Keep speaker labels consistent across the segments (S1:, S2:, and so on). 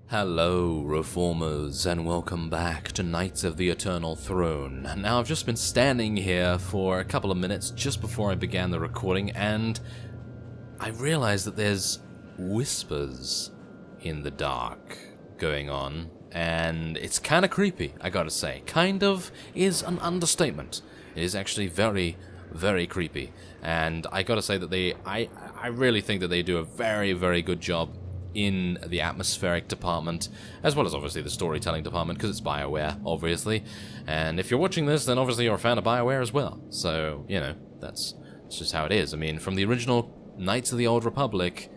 S1: Hello, Reformers, and welcome back to Knights of the Eternal Throne. Now, I've just been standing here for a couple of minutes just before I began the recording, and I realized that there's whispers in the dark going on, and it's kind of creepy, I gotta say. Kind of is an understatement. It is actually very, very creepy, and I gotta say that I really think that they do a very, very good job in the atmospheric department, as well as obviously the storytelling department, because it's BioWare, obviously. And if you're watching this, then obviously you're a fan of BioWare as well. So, you know, that's just how it is. I mean, from the original Knights of the Old Republic,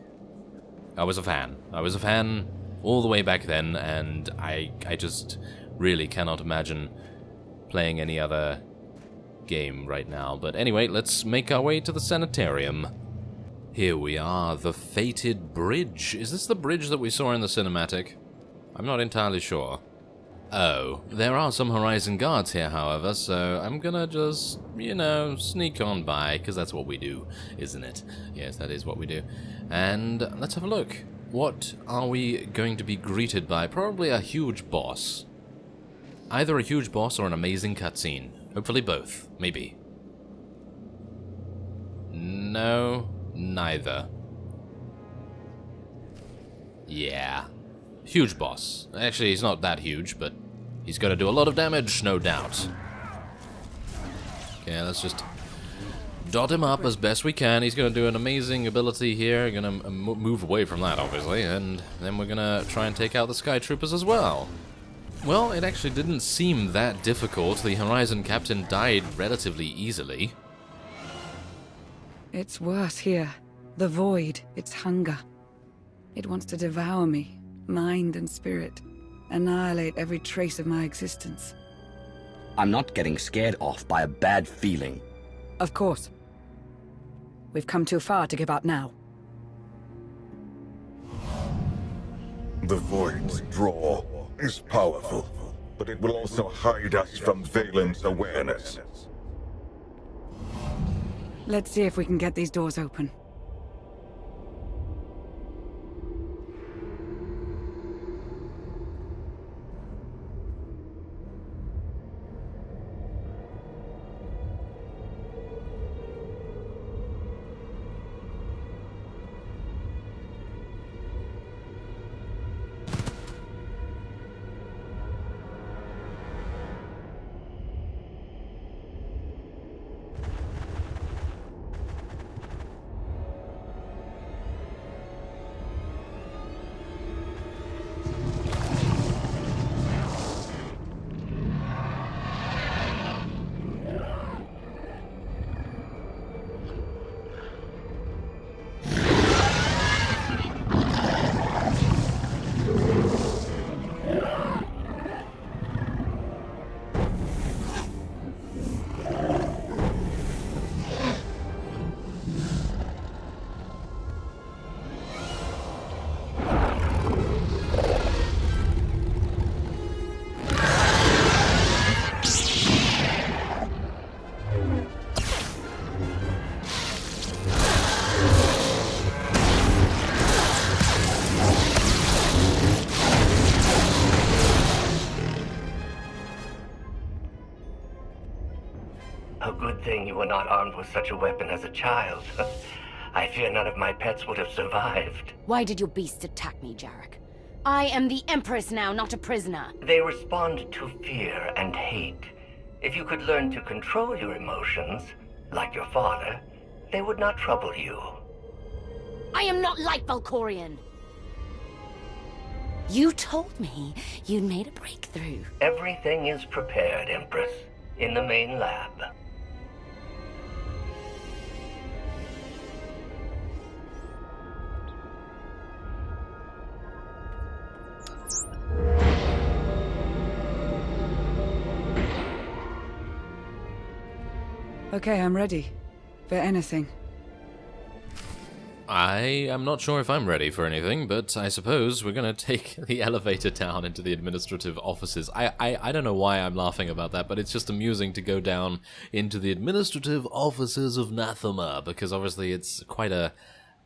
S1: I was a fan. I was a fan all the way back then, and I just really cannot imagine playing any other game right now. But anyway, let's make our way to the sanitarium. Here we are, the Fated Bridge. Is this the bridge that we saw in the cinematic? I'm not entirely sure. Oh, there are some Horizon guards here, however, so I'm gonna just, you know, sneak on by, because that's what we do, isn't it? Yes, that is what we do. And let's have a look. What are we going to be greeted by? Probably a huge boss. Either a huge boss or an amazing cutscene. Hopefully both. Maybe. No. Neither. Yeah. Huge boss. Actually, he's not that huge, but he's gonna do a lot of damage, no doubt. Okay, let's just dot him up as best we can. He's gonna do an amazing ability here. Gonna move away from that, obviously, and then we're gonna try and take out the Sky Troopers as well. Well, it actually didn't seem that difficult. The Horizon Captain died relatively easily.
S2: It's worse here. The void, its hunger. It wants to devour me, mind and spirit. Annihilate every trace of my existence.
S3: I'm not getting scared off by a bad feeling.
S2: Of course. We've come too far to give up now.
S4: The void's draw is powerful, but it will also hide us from Valen's awareness.
S2: Let's see if we can get these doors open.
S5: A good thing you were not armed with such a weapon as a child. I fear none of my pets would have survived.
S6: Why did your beasts attack me, Jarek? I am the Empress now, not a prisoner.
S5: They respond to fear and hate. If you could learn to control your emotions, like your father, they would not trouble you.
S6: I am not like Valkorion. You told me you'd made a breakthrough.
S5: Everything is prepared, Empress, in the main lab.
S2: Okay, I'm ready. For anything.
S1: I am not sure if I'm ready for anything, but I suppose we're gonna take the elevator down into the administrative offices. I don't know why I'm laughing about that, but it's just amusing to go down into the administrative offices of Nathema, because obviously it's quite a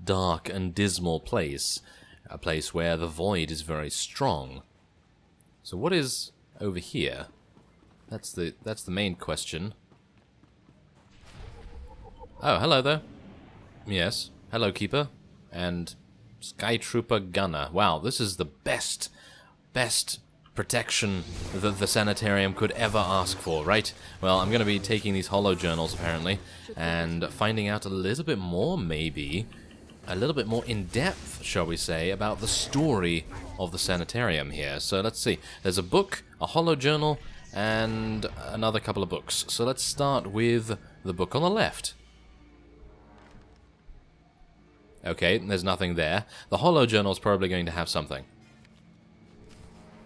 S1: dark and dismal place. A place where the void is very strong. So what is over here? That's the main question. Oh, hello there. Yes. Hello, Keeper. And Sky Trooper Gunner. Wow, this is the best protection that the Sanitarium could ever ask for, right? Well, I'm going to be taking these holo journals, apparently, and finding out a little bit more, maybe, a little bit more in-depth, shall we say, about the story of the Sanitarium here. So let's see. There's a book, a holo journal, and another couple of books. So let's start with the book on the left. Okay, there's nothing there. The holo journal is probably going to have something.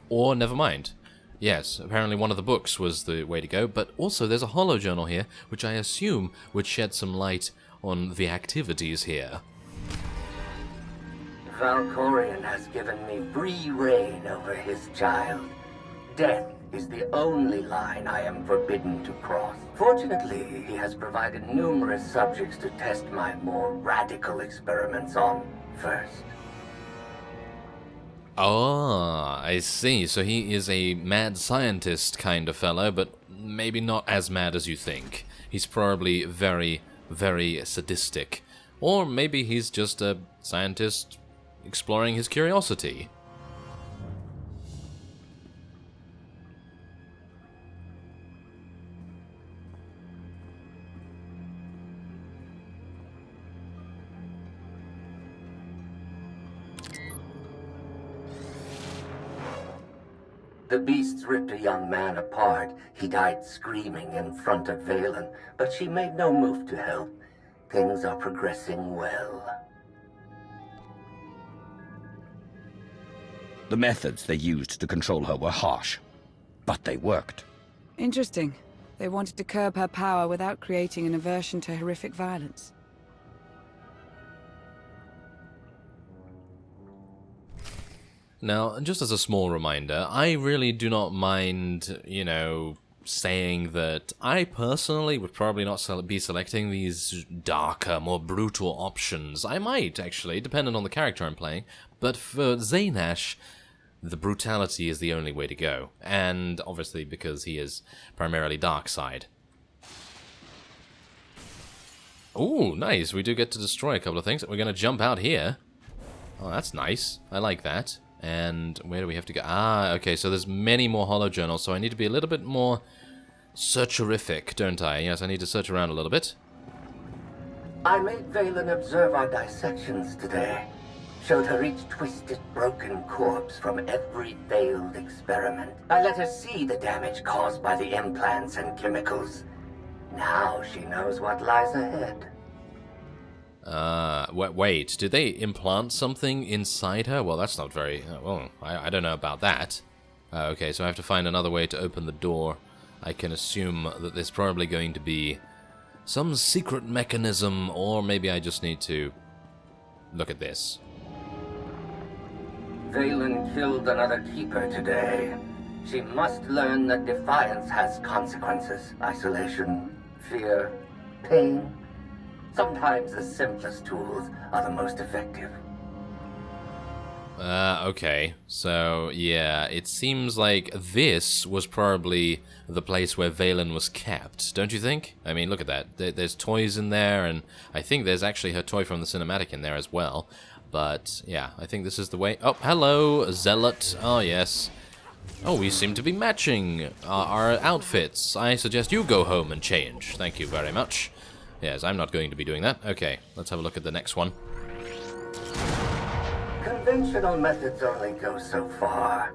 S1: Or, never mind. Yes, apparently one of the books was the way to go, but also there's a holo journal here, which I assume would shed some light on the activities here.
S5: Valkorion has given me free reign over his child. Death is the only line I am forbidden to cross. Fortunately, he has provided numerous subjects to test my more radical experiments on first.
S1: Ah, I see. So he is a mad scientist kind of fellow, but maybe not as mad as you think. He's probably very, very sadistic. Or maybe he's just a scientist exploring his curiosity.
S5: The beasts ripped a young man apart. He died screaming in front of Valen, but she made no move to help. Things are progressing well.
S3: The methods they used to control her were harsh, but they worked.
S2: Interesting. They wanted to curb her power without creating an aversion to horrific violence.
S1: Now, just as a small reminder, I really do not mind, you know, saying that I personally would probably not be selecting these darker, more brutal options. I might, actually, depending on the character I'm playing, but for Zaynash, the brutality is the only way to go, and obviously because he is primarily dark side. Ooh, nice, we do get to destroy a couple of things. We're going to jump out here. Oh, that's nice. I like that. And where do we have to go? Ah, okay, so there's many more holo journals, so I need to be a little bit more searcherific, don't I? Yes, I need to search around a little bit.
S5: I made Valen observe our dissections today. Showed her each twisted, broken corpse from every failed experiment. I let her see the damage caused by the implants and chemicals. Now she knows what lies ahead.
S1: Wait, did they implant something inside her? Well, that's not very... well, I don't know about that. Okay, so I have to find another way to open the door. I can assume that there's probably going to be some secret mechanism, or maybe I just need to look at this.
S5: Valen killed another keeper today. She must learn that defiance has consequences. Isolation, fear, pain. Sometimes the simplest tools are the most effective.
S1: Okay. So, yeah, it seems like this was probably the place where Valen was kept, don't you think? I mean, look at that. There's toys in there, and I think there's actually her toy from the cinematic in there as well. But, yeah, I think this is the way... Oh, hello, Zealot. Oh, yes. Oh, we seem to be matching our outfits. I suggest you go home and change. Thank you very much. Yes, I'm not going to be doing that. Okay, let's have a look at the next one.
S5: Conventional methods only go so far.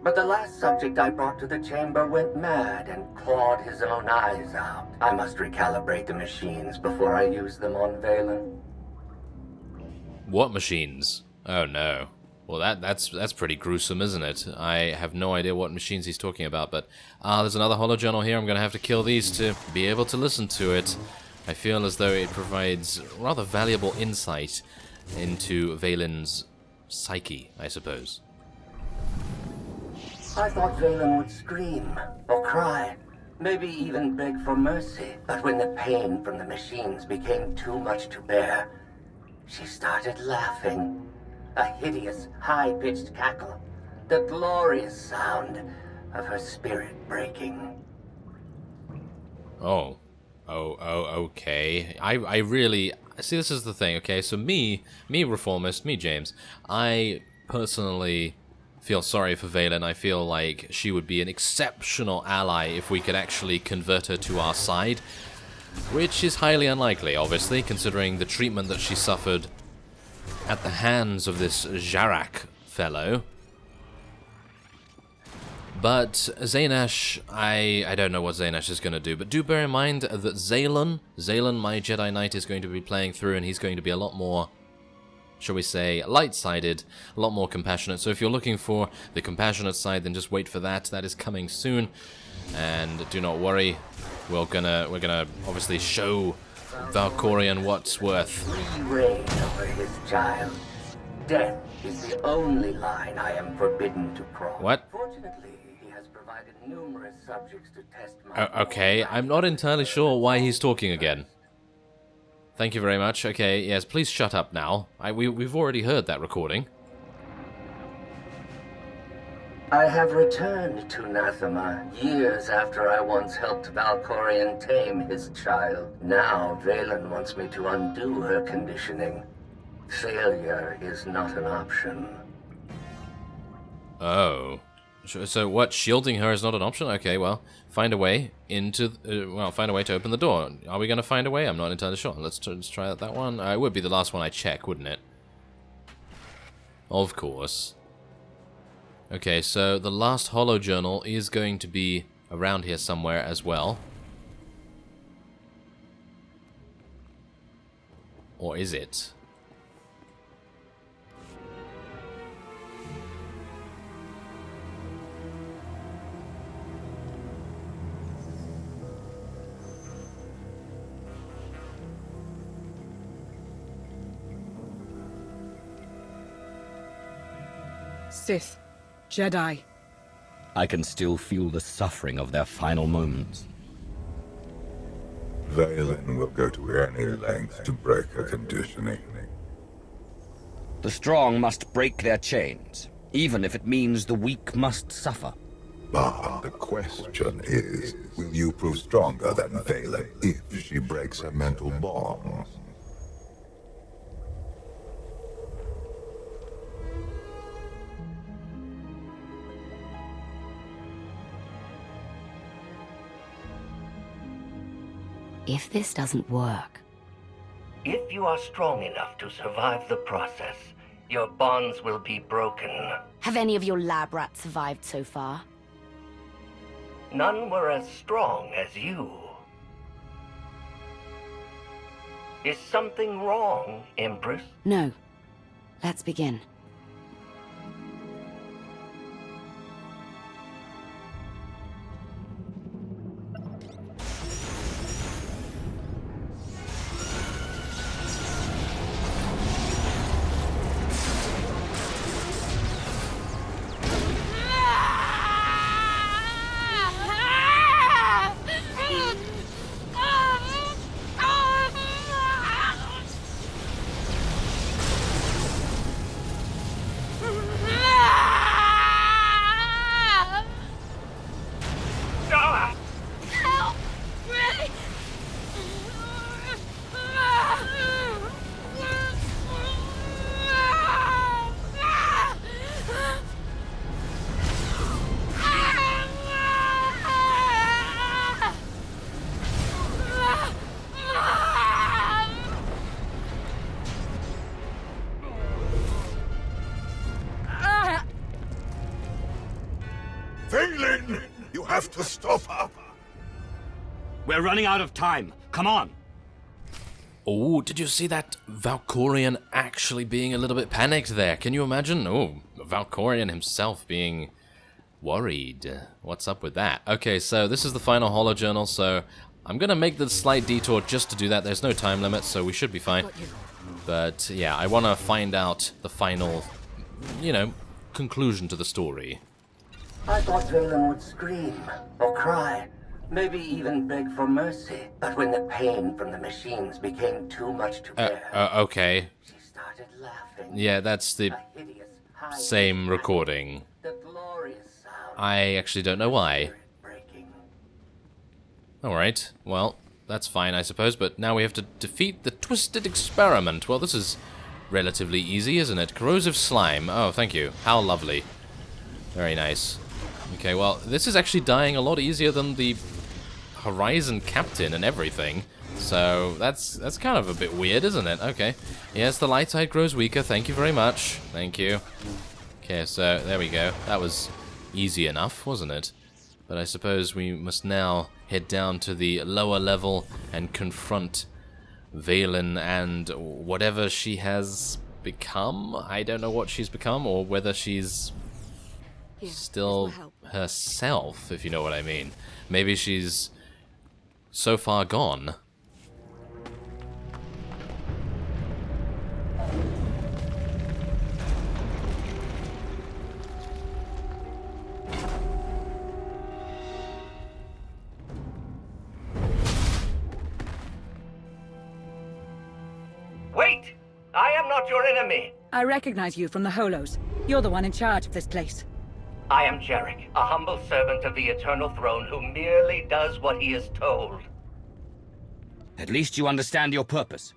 S5: But the last subject I brought to the chamber went mad and clawed his own eyes out. I must recalibrate the machines before I use them on Valen.
S1: What machines? Oh no. Well, that's pretty gruesome, isn't it? I have no idea what machines he's talking about, but... there's another holo journal here. I'm going to have to kill these to be able to listen to it. I feel as though it provides rather valuable insight into Valen's psyche, I suppose.
S5: I thought Valen would scream, or cry, maybe even beg for mercy. But when the pain from the machines became too much to bear, She started laughing. A hideous, high-pitched cackle. The glorious sound of her spirit breaking.
S1: Oh, okay. I really... See, this is the thing, okay? So me, Reformist, me, James, I personally feel sorry for Vaylin. I feel like she would be an exceptional ally if we could actually convert her to our side, which is highly unlikely, obviously, considering the treatment that she suffered at the hands of this Jarak fellow. But Zaynesh, I don't know what Zaynesh is going to do, but do bear in mind that Zaylon, my Jedi Knight, is going to be playing through, and he's going to be a lot more, shall we say, light-sided, a lot more compassionate. So if you're looking for the compassionate side, then just wait for that. That is coming soon, and do not worry. We're gonna obviously show Valkorion what's worth.
S5: Free reign over his child. Death is the only line I am forbidden to cross.
S1: What?
S5: Fortunately, he has provided numerous subjects to test my...
S1: Okay, I'm not entirely sure why he's talking again. Thank you very much. Okay, yes, please shut up now. We've already heard that recording.
S5: I have returned to Nathema years after I once helped Valkorion tame his child. Now Vaylin wants me to undo her conditioning. Failure is not an option.
S1: Oh. So what, shielding her is not an option? Okay, well, find a way into... find a way to open the door. Are we going to find a way? I'm not entirely sure. Let's try that one. It would be the last one I check, wouldn't it? Of course. Okay, so the last holo journal is going to be around here somewhere as well. Or is it?
S2: Sith. Jedi.
S3: I can still feel the suffering of their final moments.
S4: Vaylin will go to any length to break her conditioning.
S3: The strong must break their chains, even if it means the weak must suffer.
S4: But the question is, will you prove stronger than Vaylin if she breaks her mental bonds?
S6: If this doesn't work...
S5: If you are strong enough to survive the process, your bonds will be broken.
S6: Have any of your lab rats survived so far?
S5: None were as strong as you. Is something wrong, Empress?
S6: No. Let's begin.
S4: Vaylin! You have to stop her!
S3: We're running out of time. Come on!
S1: Oh, did you see that Valkorion actually being a little bit panicked there? Can you imagine? Oh, Valkorion himself being worried. What's up with that? Okay, so this is the final holo journal, so I'm gonna make the slight detour just to do that. There's no time limit, so we should be fine. But yeah, I want to find out the final, you know, conclusion to the story.
S5: I thought Vaylin would scream, or cry, maybe even beg for mercy. But when the pain from the machines became too much to bear,
S1: Okay.
S5: she started laughing.
S1: Yeah, that's the
S5: A hideous, high
S1: same recording.
S5: the glorious sound.
S1: I actually don't know why.
S5: Spirit breaking.
S1: Alright, well, that's fine, I suppose, but now we have to defeat the Twisted Experiment. Well, this is relatively easy, isn't it? Corrosive Slime. Oh, thank you. How lovely. Very nice. Okay, well, this is actually dying a lot easier than the Horizon Captain and everything. So, that's kind of a bit weird, isn't it? Okay. Yes, the light side grows weaker. Thank you very much. Thank you. Okay, so, there we go. That was easy enough, wasn't it? But I suppose we must now head down to the lower level and confront Vaylin and whatever she has become. I don't know what she's become, or whether she's still herself, if you know what I mean. Maybe she's so far gone.
S5: Wait! I am not your enemy.
S2: I recognize you from the Holos. You're the one in charge of this place.
S5: I am Jarek, a humble servant of the Eternal Throne who merely does what he is told.
S3: At least you understand your purpose.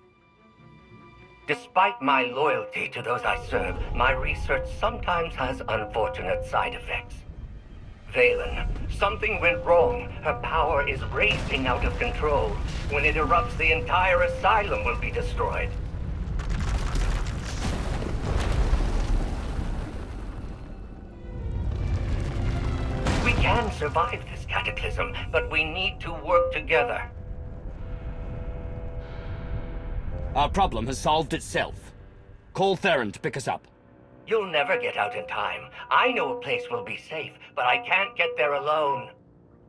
S5: Despite my loyalty to those I serve, my research sometimes has unfortunate side effects. Vaylin, something went wrong. Her power is racing out of control. When it erupts, the entire asylum will be destroyed. We can survive this cataclysm, but we need to work together.
S3: Our problem has solved itself. Call Theron to pick us up.
S5: You'll never get out in time. I know a place will be safe, but I can't get there alone.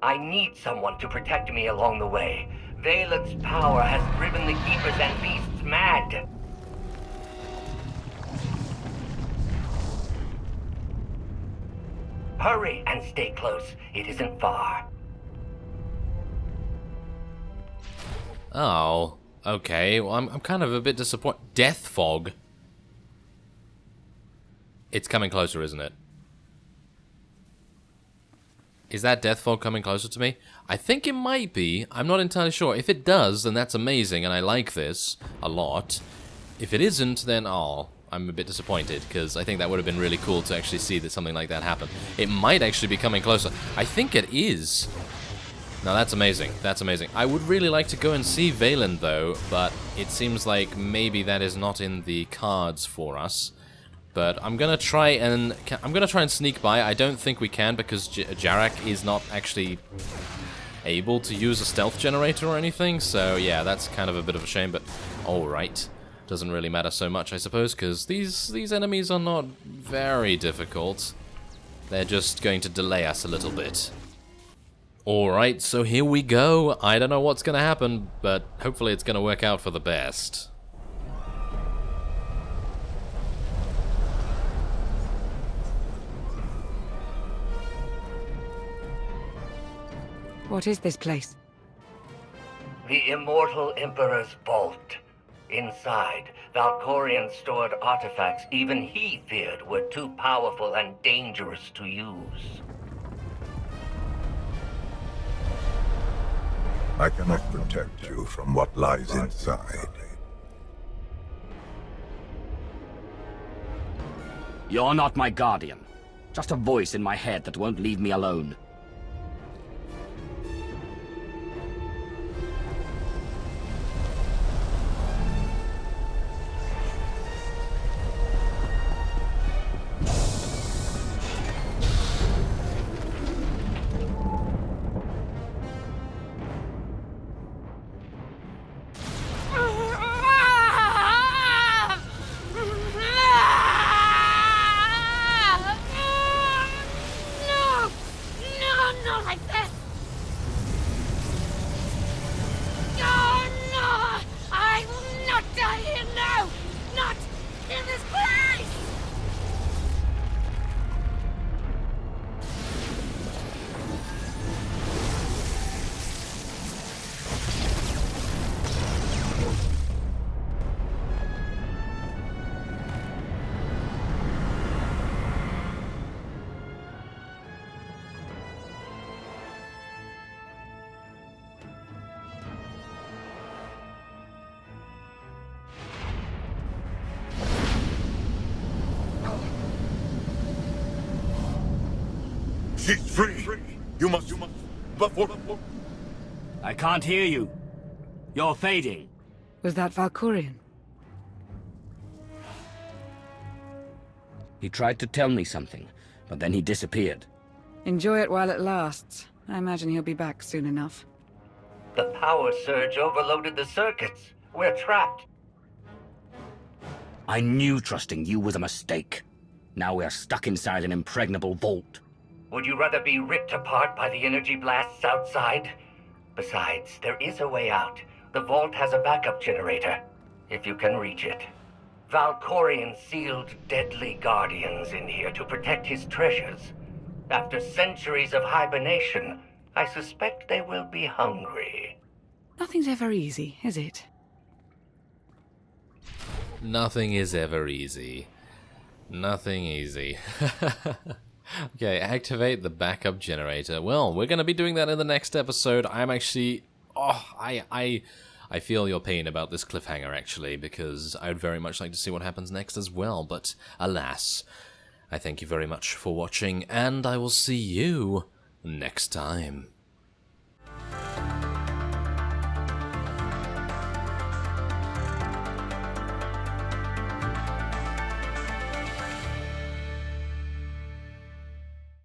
S5: I need someone to protect me along the way. Vaylin's power has driven the Keepers and Beasts mad. Hurry and stay close. It isn't far.
S1: Oh, okay. Well, I'm kind of a bit disappointed. Death Fog. It's coming closer, isn't it? Is that Death Fog coming closer to me? I think it might be. I'm not entirely sure. If it does, then that's amazing, and I like this a lot. If it isn't, then, oh, I'm a bit disappointed, because I think that would have been really cool to actually see that something like that happen. It might actually be coming closer. I think it is. Now, that's amazing. That's amazing. I would really like to go and see Vaylin, though, but it seems like maybe that is not in the cards for us. But I'm gonna try and sneak by. I don't think we can because Jarek is not actually able to use a stealth generator or anything. So yeah, that's kind of a bit of a shame. But all right, doesn't really matter so much, I suppose, because these enemies are not very difficult. They're just going to delay us a little bit. All right, so here we go. I don't know what's gonna happen, but hopefully it's gonna work out for the best.
S2: What is this place?
S5: The Immortal Emperor's Vault. Inside, Valkorian stored artifacts even he feared were too powerful and dangerous to use.
S4: I cannot protect you from what lies inside.
S3: You're not my guardian. Just a voice in my head that won't leave me alone.
S6: No!
S4: She's free. You must. Before.
S7: I can't hear you. You're fading.
S2: Was that Valkyrian?
S3: He tried to tell me something, but then he disappeared.
S2: Enjoy it while it lasts. I imagine he'll be back soon enough.
S5: The power surge overloaded the circuits. We're trapped.
S3: I knew trusting you was a mistake. Now we're stuck inside an impregnable vault.
S5: Would you rather be ripped apart by the energy blasts outside? Besides, there is a way out. The vault has a backup generator, if you can reach it. Valkorion sealed deadly guardians in here to protect his treasures. After centuries of hibernation, I suspect they will be hungry.
S2: Nothing's ever easy, is it?
S1: Nothing is ever easy. Nothing easy. Okay, activate the backup generator. Well, we're going to be doing that in the next episode. I'm actually... Oh, I feel your pain about this cliffhanger, actually, because I'd very much like to see what happens next as well. But, alas, I thank you very much for watching, and I will see you next time.